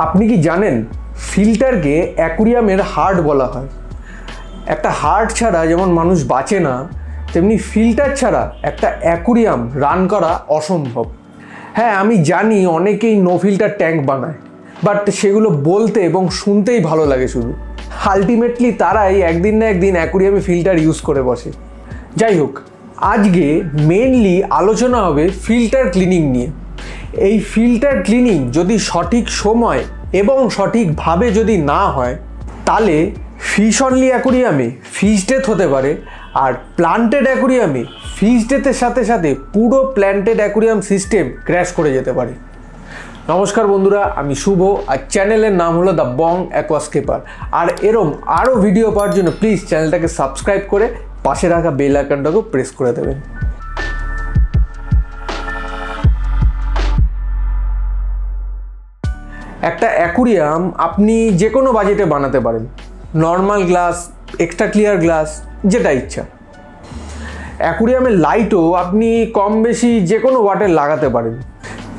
আপনি কি জানেন ফিল্টারকে অ্যাকুরিয়ামের হার্ট বলা হয়? একটা হার্ট ছাড়া যেমন মানুষ বাঁচে না, তেমনি ফিল্টার ছাড়া একটা অ্যাকুরিয়াম রান করা অসম্ভব। হ্যাঁ, আমি জানি অনেকেই নো ফিল্টার ট্যাঙ্ক বানায়, বাট সেগুলো বলতে এবং শুনতেই ভালো লাগে শুধু। আলটিমেটলি তারাই একদিন না একদিন অ্যাকুরিয়ামে ফিল্টার ইউজ করে বসে। যাই হোক, আজকে মেনলি আলোচনা হবে ফিল্টার ক্লিনিং নিয়ে। এই ফিল্টার ক্লিনিং যদি সঠিক সময় এবং সঠিকভাবে যদি না হয়, তাহলে ফিশ অনলি অ্যাকুরিয়ামে ফিশ ডেথ হতে পারে, আর প্লান্টেড অ্যাকুরিয়ামে ফিশ ডেথের সাথে সাথে পুরো প্ল্যান্টেড অ্যাকুরিয়াম সিস্টেম ক্র্যাশ করে যেতে পারে। নমস্কার বন্ধুরা, আমি শুভ, আর চ্যানেলের নাম হলো দ্য বং অ্যাকোয়াস্কেপার। আর এরম আরও ভিডিও পাওয়ার জন্য প্লিজ চ্যানেলটাকে সাবস্ক্রাইব করে পাশে রাখা বেল আইকনটাকেও প্রেস করে দেবেন। একটা অ্যাকুরিয়াম আপনি যে কোনো বাজেটে বানাতে পারেন, normal glass, extra clear glass, যেটা ইচ্ছা। অ্যাকুরিয়ামের লাইটও আপনি কম বেশি যে কোনো ওয়াটের লাগাতে পারেন,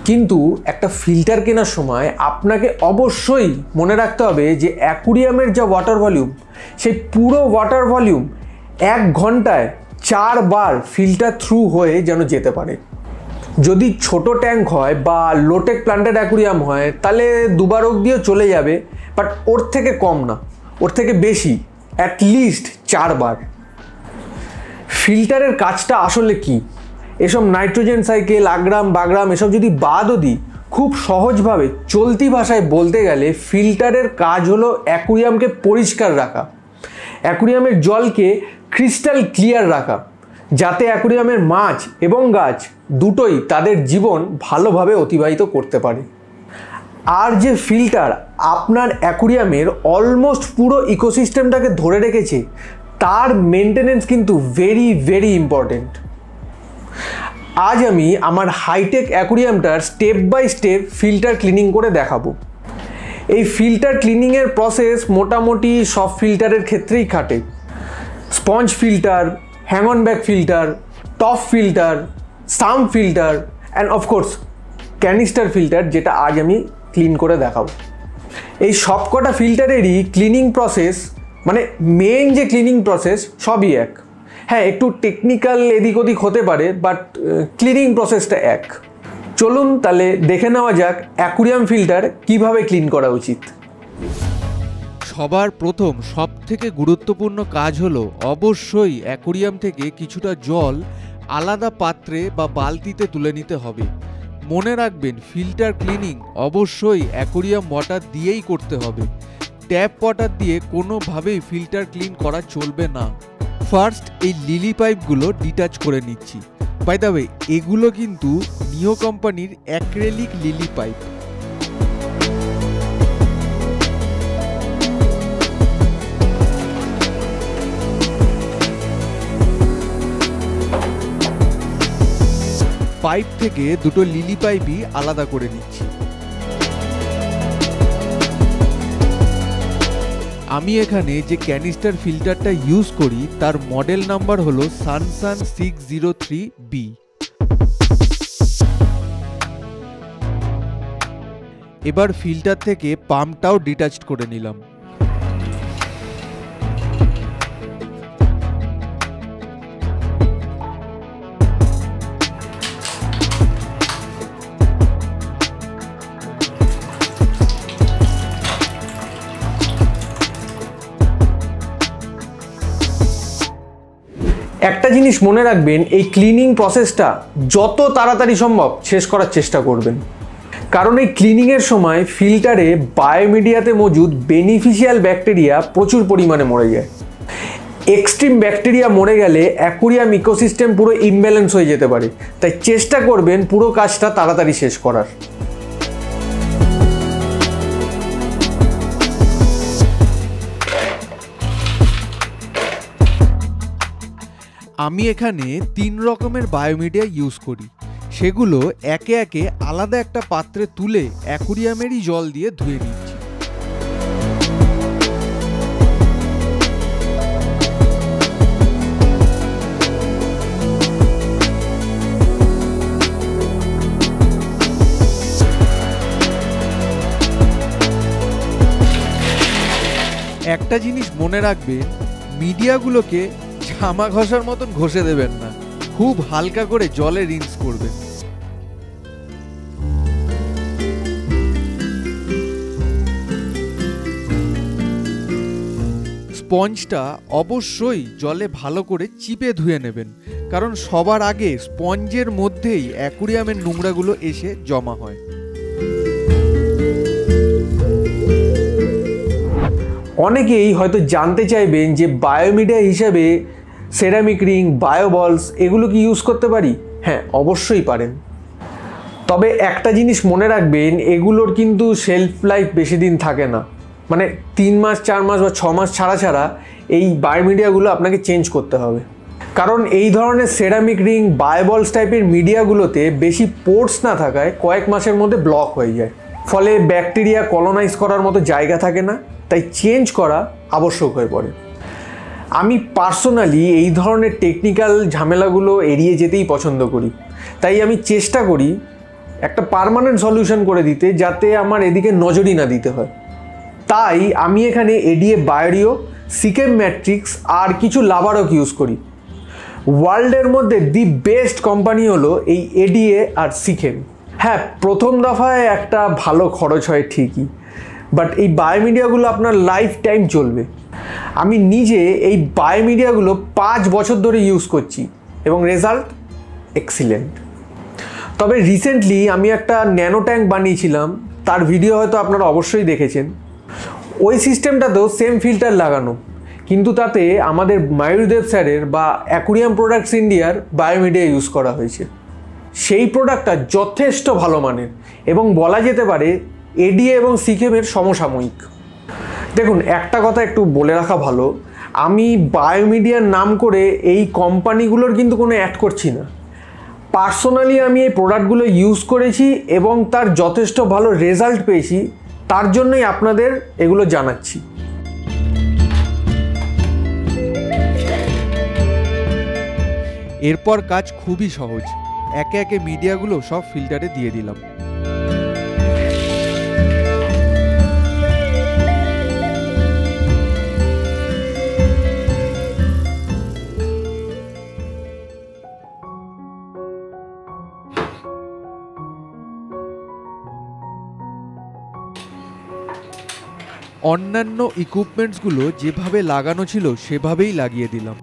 কিন্তু একটা ফিল্টার কেনার সময় আপনাকে অবশ্যই মনে রাখতে হবে যে অ্যাকুরিয়ামের যা ওয়াটার ভলিউম, সেই পুরো ওয়াটার ভলিউম 1 ঘন্টায় 4 বার ফিল্টার থ্রু হয়ে যেন যেতে পারে। যদি ছোট ট্যাঙ্ক হয় বা লোটেক প্লান্টেড অ্যাকুরিয়াম হয়, তাহলে 2 বার অবধিও চলে যাবে, বাট ওর থেকে কম না, ওর থেকে বেশি, অ্যাটলিস্ট 4 বার। ফিল্টারের কাজটা আসলে কি? এসব নাইট্রোজেন সাইকেল, আগ্রাম বাগ্রাম এসব যদি বাদও দিই, খুব সহজভাবে চলতি ভাষায় বলতে গেলে ফিল্টারের কাজ হলো অ্যাকুরিয়ামকে পরিষ্কার রাখা, অ্যাকুরিয়ামের জলকে ক্রিস্টাল ক্লিয়ার রাখা, যাতে অ্যাকুরিয়ামের মাছ এবং গাছ দুটোই তাদের জীবন ভালোভাবে অতিবাহিত করতে পারে। আর যে ফিল্টার আপনার অ্যাকুরিয়ামের অলমোস্ট পুরো ইকোসিস্টেমটাকে ধরে রেখেছে, তার মেনটেনেন্স কিন্তু ভেরি ভেরি ইম্পর্টেন্ট। আজ আমি আমার হাইটেক অ্যাকুরিয়ামটার step by step filter cleaning করে দেখাবো। এই ফিল্টার ক্লিনিংয়ের প্রসেস মোটামুটি সব ফিল্টারের ক্ষেত্রেই খাটে। Sponge filter, hang on back filter, top filter, some filter and of course canister filter, যেটা আজ আমি ক্লিন করে দেখাবো। এই সবকটা ফিল্টারেরই ক্লিনিং প্রসেস, মানে মেন যে ক্লিনিং প্রসেস, সবই এক। হ্যাঁ, একটু টেকনিক্যাল এদিক ওদিক হতে পারে, বাট ক্লিনিং প্রসেসটা এক। চলুন তাহলে দেখে নেওয়া যাক অ্যাকুরিয়াম ফিল্টার কিভাবে ক্লিন করা উচিত। সবার প্রথম সবথেকে গুরুত্বপূর্ণ কাজ হলো অবশ্যই অ্যাকুরিয়াম থেকে কিছুটা জল আলাদা পাত্রে বা বালতিতে তুলে নিতে হবে। মনে রাখবেন, ফিল্টার ক্লিনিং অবশ্যই অ্যাকুরিয়াম ওয়াটার দিয়েই করতে হবে। ট্যাপ ওয়াটার দিয়ে কোনোভাবেই ফিল্টার ক্লিন করা চলবে না। ফার্স্ট এই লিলি পাইপগুলো ডিটাচ করে নিচ্ছি। বাই দ্য ওয়ে, এগুলো কিন্তু নিও কোম্পানির অ্যাক্রেলিক লিলি পাইপ। পাইপ থেকে দুটো লিলি পাইপই আলাদা করে নিচ্ছি। আমি এখানে যে ক্যানিস্টার ফিল্টারটা ইউজ করি তার মডেল নাম্বার হলো সানসান 603B। এবার ফিল্টার থেকে পাম্পটাও ডিটাচ করে নিলাম। একটা জিনিস মনে রাখবেন, এই ক্লিনিং প্রসেসটা যত তাড়াতাড়ি সম্ভব শেষ করার চেষ্টা করবেন, কারণ এই ক্লিনিংয়ের সময় ফিল্টারে বায়োমিডিয়াতে মজুদ বেনিফিশিয়াল ব্যাকটেরিয়া প্রচুর পরিমাণে মরে যায়। এক্সট্রিম ব্যাকটেরিয়া মরে গেলে অ্যাকুরিয়াম ইকোসিস্টেম পুরো ইমব্যালেন্স হয়ে যেতে পারে, তাই চেষ্টা করবেন পুরো কাজটা তাড়াতাড়ি শেষ করার। আমি এখানে 3 রকমের বায়োমিডিয়া ইউজ করি। সেগুলো একে একে আলাদা একটা পাত্রে তুলে অ্যাকুরিয়ামেরই জল দিয়ে ধুয়ে নিচ্ছি। একটা জিনিস মনে রাখবেন, মিডিয়াগুলোকে জামা ঘষার মতন ঘষে দেবেন না, খুব হালকা করে জলে রিন্স করবেন। স্পঞ্জটা অবশ্যই জলে ভালো করে চিপে ধুয়ে নেবেন, কারণ সবার আগে স্পঞ্জের মধ্যেই অ্যাকুরিয়ামের নোংরাগুলো এসে জমা হয়। অনেকেই হয়তো জানতে চাইবেন যে বায়োমিডিয়া হিসেবে সেরামিক রিং, বায়োবলস এগুলো কি ইউজ করতে পারি? হ্যাঁ, অবশ্যই পারেন। তবে একটা জিনিস মনে রাখবেন, এগুলোর কিন্তু শেলফ লাইফ বেশি দিন থাকে না। মানে 3 মাস, 4 মাস বা 6 মাস ছাড়া ছাড়া এই বায়োমিডিয়াগুলো আপনাকে চেঞ্জ করতে হবে। কারণ এই ধরনের সেরামিক রিং, বায়োবলস টাইপের মিডিয়াগুলোতে বেশি পোর্স না থাকায় কয়েক মাসের মধ্যে ব্লক হয়ে যায়, ফলে ব্যাকটেরিয়া কলোনাইজ করার মতো জায়গা থাকে না, তাই চেঞ্জ করা আবশ্যক হয়ে পড়ে। আমি পার্সোনালি এই ধরনের টেকনিক্যাল ঝামেলাগুলো এড়িয়ে যেতেই পছন্দ করি, তাই আমি চেষ্টা করি একটা পার্মানেন্ট সলিউশন করে দিতে, যাতে আমার এদিকে নজরই না দিতে হয়। তাই আমি এখানে এডিএ বায়োরিও, সিকেম ম্যাট্রিক্স আর কিছু লাভারক ইউজ করি। ওয়ার্ল্ডের মধ্যে দি বেস্ট কোম্পানি হলো এই এডিএ আর সিকেম। হ্যাঁ, প্রথম দফায় একটা ভালো খরচ হয় ঠিকই, বাট এই বায়োমিডিয়াগুলো আপনার লাইফ টাইম চলবে। আমি নিজে এই বায়োমিডিয়াগুলো 5 বছর ধরে ইউজ করছি এবং রেজাল্ট এক্সিলেন্ট। তবে রিসেন্টলি আমি একটা ন্যানো ট্যাঙ্ক বানিয়েছিলাম, তার ভিডিও হয়তো আপনারা অবশ্যই দেখেছেন। ওই সিস্টেমটাতেও সেম ফিল্টার লাগানো, কিন্তু তাতে আমাদের ময়ূরদেব স্যারের বা অ্যাকুরিয়াম প্রোডাক্টস ইন্ডিয়ার বায়োমিডিয়া ইউজ করা হয়েছে। সেই প্রোডাক্টটা যথেষ্ট ভালো মানের এবং বলা যেতে পারে এডিএ এবং সিকেমের সমসাময়িক। দেখুন, একটা কথা একটু বলে রাখা ভালো, আমি বায়োমিডিয়ার নাম করে এই কোম্পানিগুলোর কিন্তু কোনো অ্যাড করছি না। পার্সোনালি আমি এই প্রোডাক্টগুলো ইউজ করেছি এবং তার যথেষ্ট ভালো রেজাল্ট পেয়েছি, তার জন্যই আপনাদের এগুলো জানাচ্ছি। এরপর কাজ খুবই সহজ, একে একে মিডিয়াগুলো সব ফিল্টারে দিয়ে দিলাম। অন্যান্য ইকুইপমেন্টসগুলো যেভাবে লাগানো ছিল সেভাবেই লাগিয়ে দিলাম।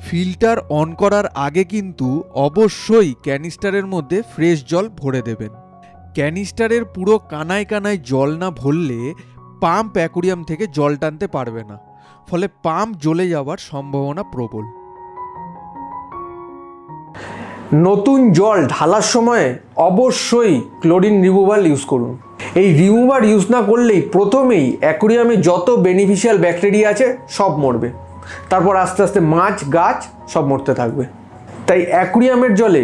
ফিল্টার অন করার আগে কিন্তু অবশ্যই ক্যানিস্টারের মধ্যে ফ্রেশ জল ভরে দেবেন। ক্যানিস্টারের পুরো কানায় কানায় জল না ভরলে পাম্প অ্যাকুরিয়াম থেকে জল টানতে পারবে না, ফলে পাম্প জ্বলে যাওয়ার সম্ভাবনা প্রবল। নতুন জল ঢালার সময় অবশ্যই ক্লোরিন রিমুভাল ইউজ করুন। এই রিমুভার ইউজ না করলেই প্রথমেই অ্যাকুরিয়ামে যত বেনিফিশিয়াল ব্যাকটেরিয়া আছে সব মরবে, তারপর আস্তে আস্তে মাছ, গাছ সব মরতে থাকবে। তাই অ্যাকুরিয়ামের জলে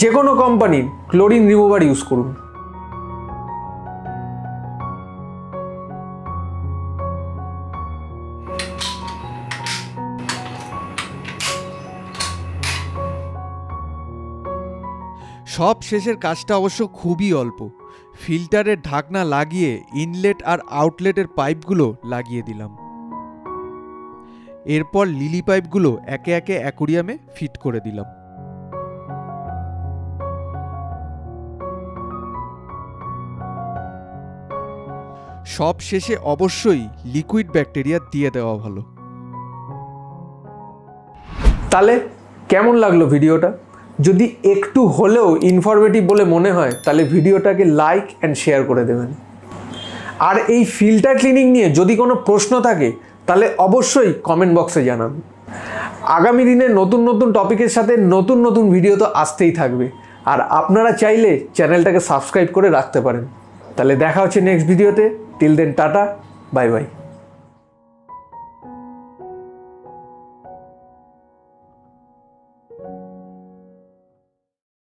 যে কোনো কোম্পানির ক্লোরিন রিমুভার ইউজ করুন। সব শেষের কাজটা অবশ্য খুবই অল্প। ফিল্টারের ঢাকনা লাগিয়ে ইনলেট আর আউটলেটের পাইপগুলো লাগিয়ে দিলাম। এরপর লিলি পাইপগুলো একে একে অ্যাকুরিয়ামে ফিট করে দিলাম। সব শেষে অবশ্যই লিকুইড ব্যাকটেরিয়া দিয়ে দেওয়া ভালো। তাহলে কেমন লাগলো ভিডিওটা? যদি একটু হলেও ইনফরমেটিভ বলে মনে হয় তাহলে ভিডিওটাকে লাইক অ্যান্ড শেয়ার করে দেবেন। আর এই ফিল্টার ক্লিনিং নিয়ে যদি কোনো প্রশ্ন থাকে তাহলে অবশ্যই কমেন্ট বক্সে জানান। আগামী দিনে নতুন নতুন টপিকের সাথে নতুন নতুন ভিডিও তো আসতেই থাকবে, আর আপনারা চাইলে চ্যানেলটাকে সাবস্ক্রাইব করে রাখতে পারেন। তাহলে দেখা হচ্ছে নেক্সট ভিডিওতে। Till then, tata, bye by.